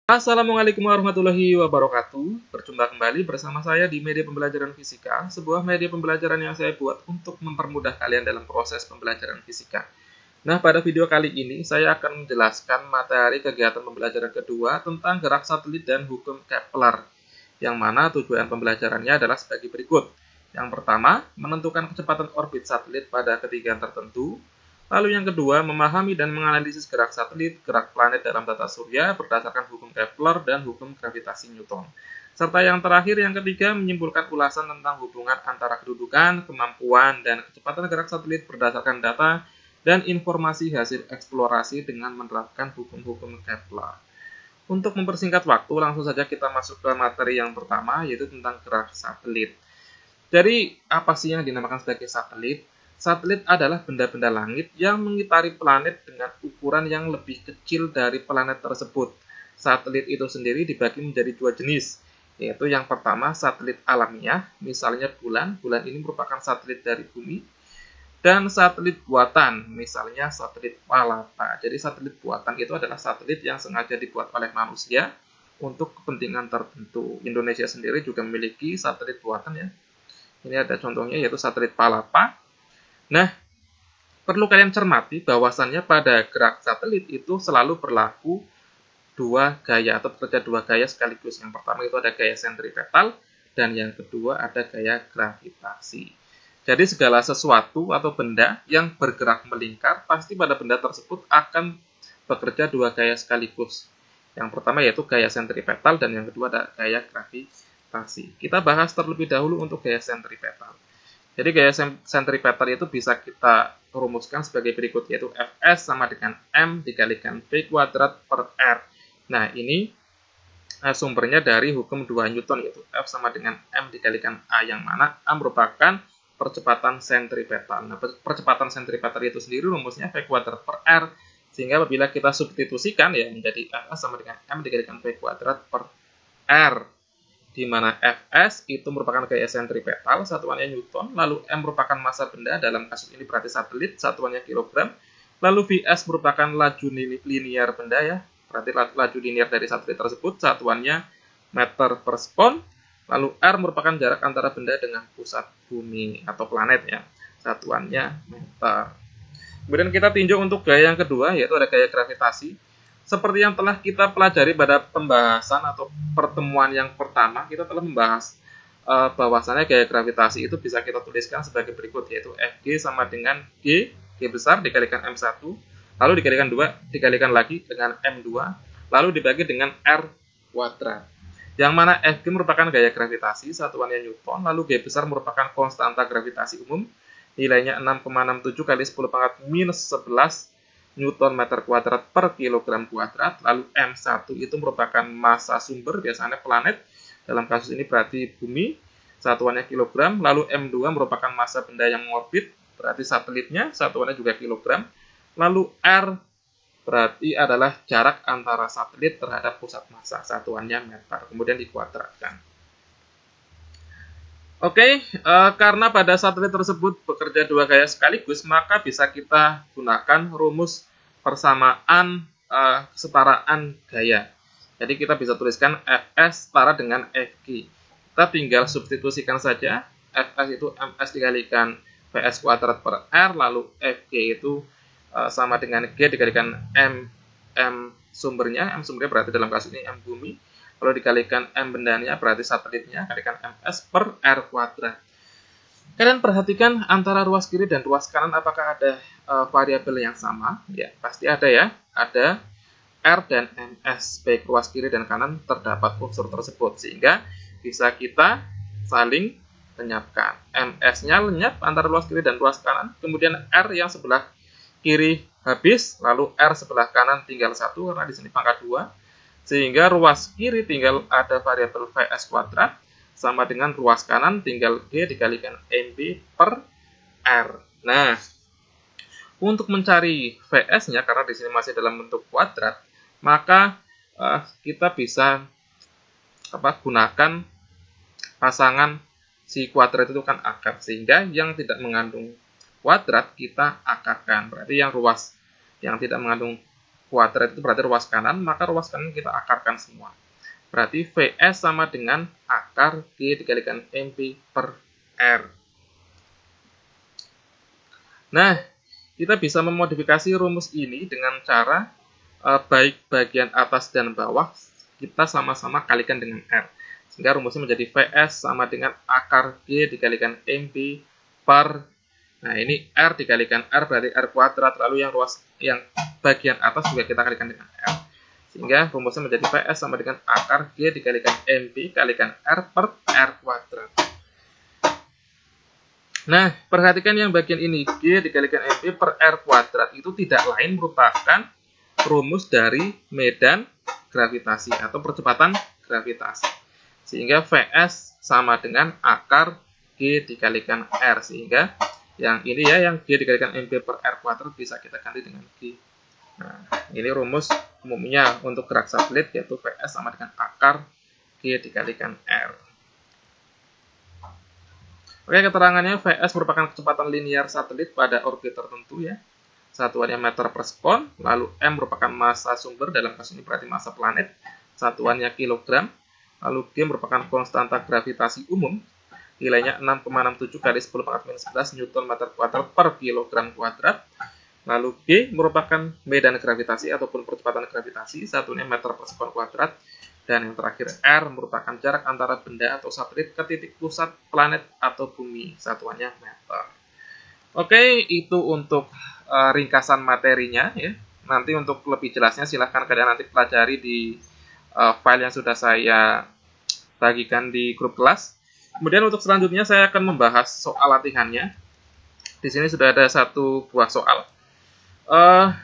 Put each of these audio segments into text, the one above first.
Assalamualaikum warahmatullahi wabarakatuh. Berjumpa kembali bersama saya di media pembelajaran fisika, sebuah media pembelajaran yang saya buat untuk mempermudah kalian dalam proses pembelajaran fisika. Nah, pada video kali ini saya akan menjelaskan materi kegiatan pembelajaran kedua tentang gerak satelit dan hukum Kepler, yang mana tujuan pembelajarannya adalah sebagai berikut. Yang pertama, menentukan kecepatan orbit satelit pada ketinggian tertentu. Lalu yang kedua, memahami dan menganalisis gerak satelit, gerak planet dalam tata surya berdasarkan hukum Kepler dan hukum gravitasi Newton. Serta yang terakhir, yang ketiga, menyimpulkan ulasan tentang hubungan antara kedudukan, kemampuan, dan kecepatan gerak satelit berdasarkan data dan informasi hasil eksplorasi dengan menerapkan hukum-hukum Kepler. Untuk mempersingkat waktu, langsung saja kita masuk ke materi yang pertama, yaitu tentang gerak satelit. Jadi, apa sih yang dinamakan sebagai satelit? Satelit adalah benda-benda langit yang mengitari planet dengan ukuran yang lebih kecil dari planet tersebut. Satelit itu sendiri dibagi menjadi dua jenis, yaitu yang pertama satelit alamiah, misalnya bulan. Bulan ini merupakan satelit dari bumi. Dan satelit buatan, misalnya satelit Palapa. Jadi satelit buatan itu adalah satelit yang sengaja dibuat oleh manusia untuk kepentingan tertentu. Indonesia sendiri juga memiliki satelit buatan ya. Ini ada contohnya yaitu satelit Palapa. Nah, perlu kalian cermati bahwasannya pada gerak satelit itu selalu berlaku dua gaya atau bekerja dua gaya sekaligus. Yang pertama itu ada gaya sentripetal dan yang kedua ada gaya gravitasi. Jadi segala sesuatu atau benda yang bergerak melingkar pasti pada benda tersebut akan bekerja dua gaya sekaligus. Yang pertama yaitu gaya sentripetal dan yang kedua ada gaya gravitasi. Kita bahas terlebih dahulu untuk gaya sentripetal. Jadi gaya sentripetal itu bisa kita rumuskan sebagai berikut, yaitu Fs sama dengan M dikalikan V kuadrat per R. Nah, ini sumbernya dari hukum 2 Newton, yaitu F sama dengan M dikalikan A, yang mana A merupakan percepatan sentripetal. Nah, percepatan sentripetal itu sendiri rumusnya V kuadrat per R, sehingga apabila kita substitusikan ya menjadi Fs sama dengan M dikalikan V kuadrat per R, di mana Fs itu merupakan gaya sentripetal, satuannya Newton, lalu M merupakan massa benda, dalam kasus ini berarti satelit, satuannya kilogram, lalu Vs merupakan laju linier benda ya, berarti laju linier dari satelit tersebut, satuannya meter per sekon, lalu R merupakan jarak antara benda dengan pusat bumi atau planet ya, satuannya meter. Kemudian kita tinjau untuk gaya yang kedua, yaitu ada gaya gravitasi. Seperti yang telah kita pelajari pada pembahasan atau pertemuan yang pertama, kita telah membahas bahwasannya gaya gravitasi itu bisa kita tuliskan sebagai berikut, yaitu Fg sama dengan G besar dikalikan M1, lalu dikalikan 2, dikalikan lagi dengan M2, lalu dibagi dengan R kuadrat. Yang mana Fg merupakan gaya gravitasi, satuannya Newton, lalu G besar merupakan konstanta gravitasi umum, nilainya 6,67 kali 10 pangkat minus 11 Newton meter kuadrat per kilogram kuadrat, lalu M1 itu merupakan massa sumber, biasanya planet, dalam kasus ini berarti bumi, satuannya kilogram, lalu M2 merupakan massa benda yang mengorbit, berarti satelitnya, satuannya juga kilogram, lalu R berarti adalah jarak antara satelit terhadap pusat massa, satuannya meter, kemudian dikuadratkan. Oke, karena pada satelit tersebut bekerja dua gaya sekaligus, maka bisa kita gunakan rumus persamaan kesetaraan gaya. Jadi kita bisa tuliskan Fs setara dengan Fg. Kita tinggal substitusikan saja. Fs itu Ms dikalikan Vs kuadrat per R, lalu Fg itu sama dengan G dikalikan M sumbernya. M sumbernya berarti dalam kasus ini M bumi. Kalau dikalikan M bendanya berarti satelitnya, kalikan Ms per R kuadrat. Kalian perhatikan antara ruas kiri dan ruas kanan apakah ada variabel yang sama? Ya, pasti ada ya. Ada R dan Ms, baik ruas kiri dan kanan terdapat unsur tersebut. Sehingga bisa kita saling lenyapkan. Ms-nya lenyap antara ruas kiri dan ruas kanan. Kemudian R yang sebelah kiri habis, lalu R sebelah kanan tinggal 1 karena di sini pangkat 2. Sehingga ruas kiri tinggal ada variabel Vs kuadrat, sama dengan ruas kanan tinggal G dikalikan MB per R. Nah, untuk mencari Vs-nya, karena di sini masih dalam bentuk kuadrat, maka kita bisa gunakan pasangan si kuadrat itu kan akar, sehingga yang tidak mengandung kuadrat kita akarkan. Berarti yang ruas yang tidak mengandung kuadrat itu berarti ruas kanan, maka ruas kanan kita akarkan semua. Berarti VS sama dengan akar G dikalikan MP per R. Nah, kita bisa memodifikasi rumus ini dengan cara baik bagian atas dan bawah kita sama-sama kalikan dengan R. Sehingga rumusnya menjadi VS sama dengan akar G dikalikan MP per, nah ini R dikalikan R berarti R kuadrat, lalu yang bagian atas juga kita kalikan dengan R. Sehingga rumusnya menjadi VS sama dengan akar G dikalikan MP kalikan R per R kuadrat. Nah, perhatikan yang bagian ini, G dikalikan MP per R kuadrat itu tidak lain merupakan rumus dari medan gravitasi atau percepatan gravitasi. Sehingga VS sama dengan akar G dikalikan R. Sehingga yang ini ya, yang G dikalikan MP per R kuadrat bisa kita ganti dengan G. Nah, ini rumus umumnya untuk gerak satelit, yaitu VS sama dengan akar G dikalikan R. Oke, keterangannya VS merupakan kecepatan linear satelit pada orbit tertentu ya. Satuannya meter per sekon, lalu M merupakan massa sumber, dalam kasus ini berarti massa planet, satuannya kilogram, lalu G merupakan konstanta gravitasi umum, nilainya 6,67 kali 10 pangkat minus 11 Newton meter kuadrat per kilogram kuadrat. Lalu G merupakan medan gravitasi ataupun percepatan gravitasi, satunya meter per sekon kuadrat. Dan yang terakhir R merupakan jarak antara benda atau satelit ke titik pusat planet atau bumi, satuannya meter. Oke, itu untuk ringkasan materinya ya. Nanti untuk lebih jelasnya silahkan kalian nanti pelajari di file yang sudah saya bagikan di grup kelas. Kemudian untuk selanjutnya saya akan membahas soal latihannya. Di sini sudah ada satu buah soal.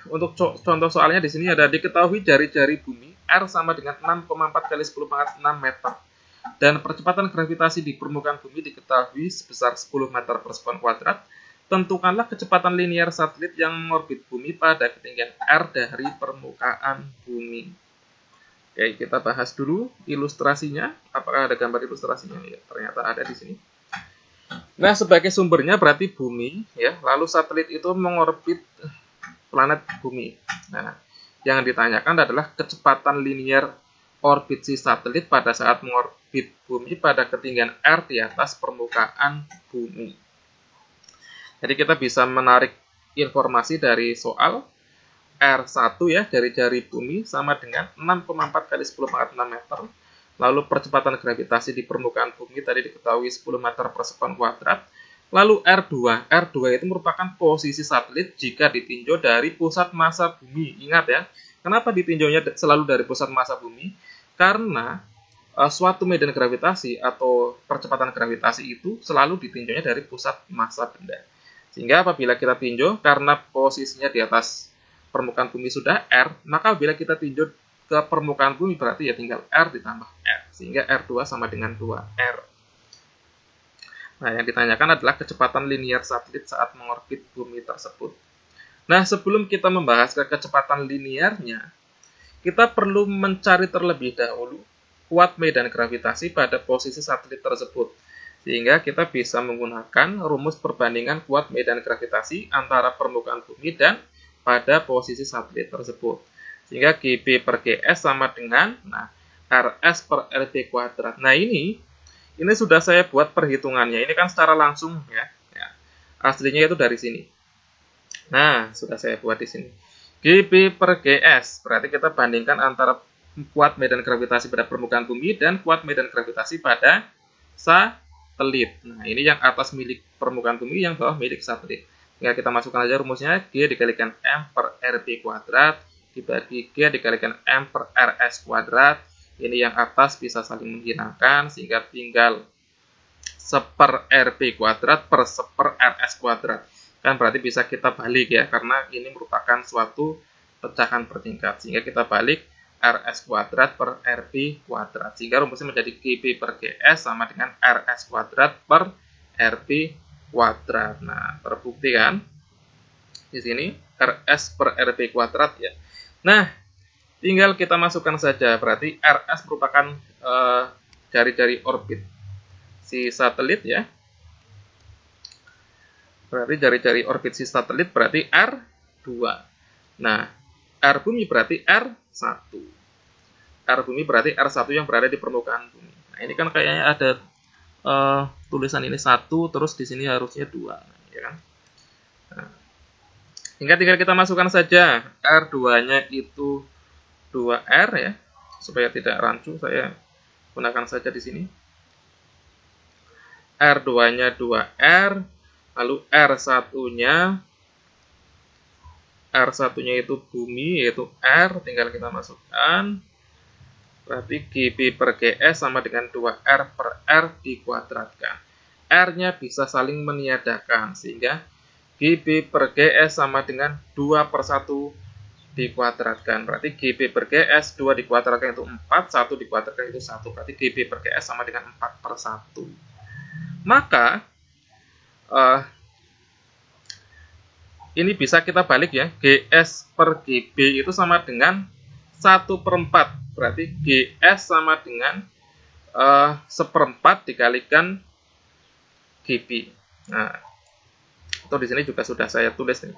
Untuk contoh soalnya di sini ada diketahui jari-jari bumi R sama dengan 6,4 kali 10 pangkat 6 meter. Dan percepatan gravitasi di permukaan bumi diketahui sebesar 10 meter per sekon kuadrat. Tentukanlah kecepatan linear satelit yang mengorbit bumi pada ketinggian R dari permukaan bumi. Oke, kita bahas dulu ilustrasinya. Apakah ada gambar ilustrasinya? Ya, ternyata ada di sini. Nah, sebagai sumbernya berarti bumi, ya. Lalu satelit itu mengorbit planet bumi. Nah, yang ditanyakan adalah kecepatan linear orbit si satelit pada saat mengorbit bumi pada ketinggian R di atas permukaan bumi. Jadi kita bisa menarik informasi dari soal R1 ya, dari jari bumi sama dengan 6,4 kali 10 pangkat 6 meter. Lalu percepatan gravitasi di permukaan bumi tadi diketahui 10 meter per sekon kuadrat. Lalu R2. R2 itu merupakan posisi satelit jika ditinjau dari pusat massa bumi. Ingat ya, kenapa ditinjaunya selalu dari pusat massa bumi? Karena suatu medan gravitasi atau percepatan gravitasi itu selalu ditinjaunya dari pusat massa benda. Sehingga apabila kita tinjau, karena posisinya di atas permukaan bumi sudah R, maka bila kita tinjau ke permukaan bumi berarti ya tinggal R ditambah R. Sehingga R2 sama dengan 2R. Nah, yang ditanyakan adalah kecepatan linear satelit saat mengorbit bumi tersebut. Nah, sebelum kita membahas kecepatan linearnya, kita perlu mencari terlebih dahulu kuat medan gravitasi pada posisi satelit tersebut. Sehingga kita bisa menggunakan rumus perbandingan kuat medan gravitasi antara permukaan bumi dan pada posisi satelit tersebut. Sehingga GB per GS sama dengan RS per LB kuadrat. Nah, ini sudah saya buat perhitungannya. Ini kan secara langsung ya. Aslinya itu dari sini. Nah, sudah saya buat di sini. GB per GS. Berarti kita bandingkan antara kuat medan gravitasi pada permukaan bumi dan kuat medan gravitasi pada satelit. Nah, ini yang atas milik permukaan bumi, yang bawah milik satelit. Tinggal kita masukkan aja rumusnya. G dikalikan M per RB kuadrat dibagi G dikalikan M per RS kuadrat. Ini yang atas bisa saling menghilangkan sehingga tinggal 1/RB kuadrat per 1/RS kuadrat. Kan berarti bisa kita balik ya, karena ini merupakan suatu pecahan bertingkat. Sehingga kita balik RS kuadrat per RB kuadrat. Sehingga rumusnya menjadi GB per GS sama dengan RS kuadrat per RB kuadrat. Nah, terbukti kan? Di sini RS per RB kuadrat ya. Nah, tinggal kita masukkan saja, berarti RS merupakan jari-jari orbit si satelit ya. Berarti jari-jari orbit si satelit berarti R2. Nah, R bumi berarti R1. R bumi berarti R1 yang berada di permukaan bumi. Nah, ini kan kayaknya ada tulisan ini 1, terus di sini harusnya 2, ya kan? Nah, tinggal kita masukkan saja R2-nya itu 2R ya, supaya tidak rancu saya gunakan saja di sini. R2-nya 2R, lalu R1-nya itu bumi, yaitu R, tinggal kita masukkan. Berarti GB per GS sama dengan 2R per R dikuadratkan. R-nya bisa saling meniadakan, sehingga GB per GS sama dengan 2 per 1 dikuadratkan. Berarti GB per GS 2 dikuadratkan itu 4, 1 dikuadratkan itu 1. Berarti GB per GS sama dengan 4 per 1. Maka, ini bisa kita balik ya, GS per GB itu sama dengan 1 per 4. Berarti GS sama dengan 1/4 dikalikan GB. Nah, atau di sini juga sudah saya tulis nih.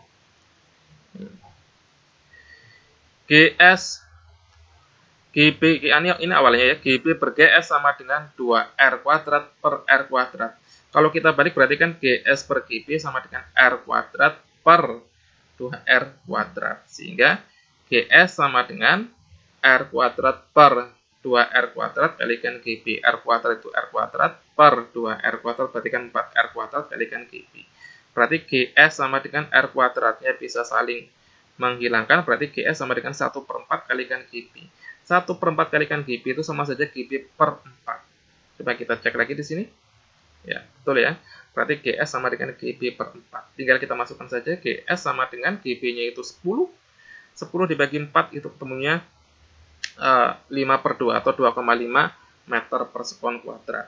GS GB ini awalnya ya, GB per GS sama dengan 2R kuadrat per R kuadrat. Kalau kita balik berarti kan GS per GB sama dengan R kuadrat per 2R kuadrat. Sehingga GS sama dengan R kuadrat per 2R kuadrat kalikan GB. R kuadrat itu R kuadrat per 2R kuadrat berarti kan 4R kuadrat kalikan GB. Berarti GS sama dengan R kuadratnya bisa saling menghilangkan, berarti GS sama dengan 1 per 4 kalikan GB. 1 per 4 kalikan GB itu sama saja GB per 4. Coba kita cek lagi di sini. Ya, betul ya. Berarti GS sama dengan GB per 4. Tinggal kita masukkan saja GS sama dengan GB-nya itu 10. 10 dibagi 4 itu ketemunya 5 per 2 atau 2,5 meter per sekon kuadrat.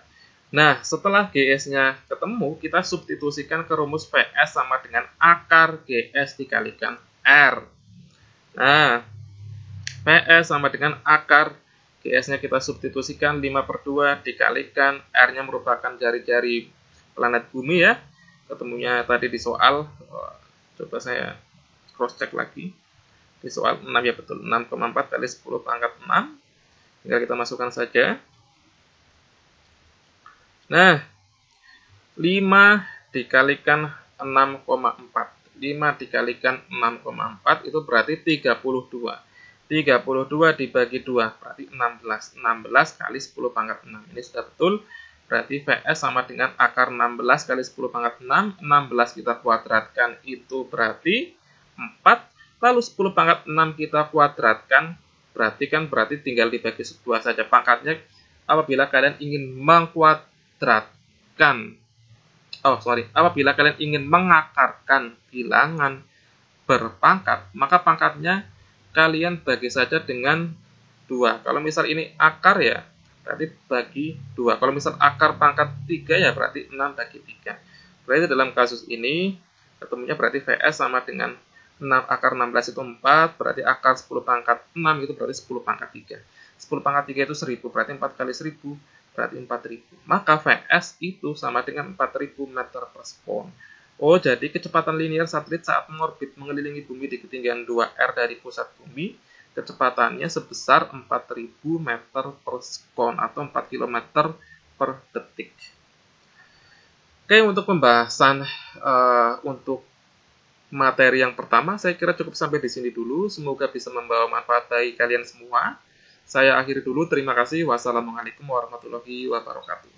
Nah, setelah GS-nya ketemu, kita substitusikan ke rumus PS sama dengan akar GS dikalikan R. Nah, PS sama dengan akar GS-nya kita substitusikan 5 per 2 dikalikan R-nya merupakan jari-jari planet bumi ya. Ketemunya tadi di soal, coba saya cross-check lagi. Di soal 6 ya betul, 6,4 kali 10 pangkat 6. Tinggal kita masukkan saja. Nah, 5 dikalikan 6,4. 5 dikalikan 6,4 itu berarti 32. 32 dibagi 2 berarti 16. 16 kali 10 pangkat 6. Ini sudah betul. Berarti VS sama dengan akar 16 kali 10 pangkat 6. 16 kita kuadratkan itu berarti 4. Lalu 10 pangkat 6 kita kuadratkan, berarti tinggal dibagi 2 saja pangkatnya. Apabila kalian ingin apabila kalian ingin mengakarkan bilangan berpangkat, maka pangkatnya kalian bagi saja dengan 2. Kalau misal ini akar ya, berarti bagi 2. Kalau misal akar pangkat 3 ya, berarti 6 bagi 3. Berarti dalam kasus ini, ketemunya berarti VS sama dengan 6, akar 16 itu 4, berarti akar 10 pangkat 6 itu berarti 10 pangkat 3. 10 pangkat 3 itu 1000, berarti 4 kali 1000, berarti 4000. Maka VS itu sama dengan 4000 meter per sekon. Oh, jadi kecepatan linear satelit saat mengorbit mengelilingi bumi di ketinggian 2R dari pusat bumi, kecepatannya sebesar 4000 meter per sekon atau 4 km per detik. Oke, untuk pembahasan untuk materi yang pertama, saya kira cukup sampai di sini dulu. Semoga bisa membawa manfaat bagi kalian semua. Saya akhiri dulu. Terima kasih. Wassalamualaikum warahmatullahi wabarakatuh.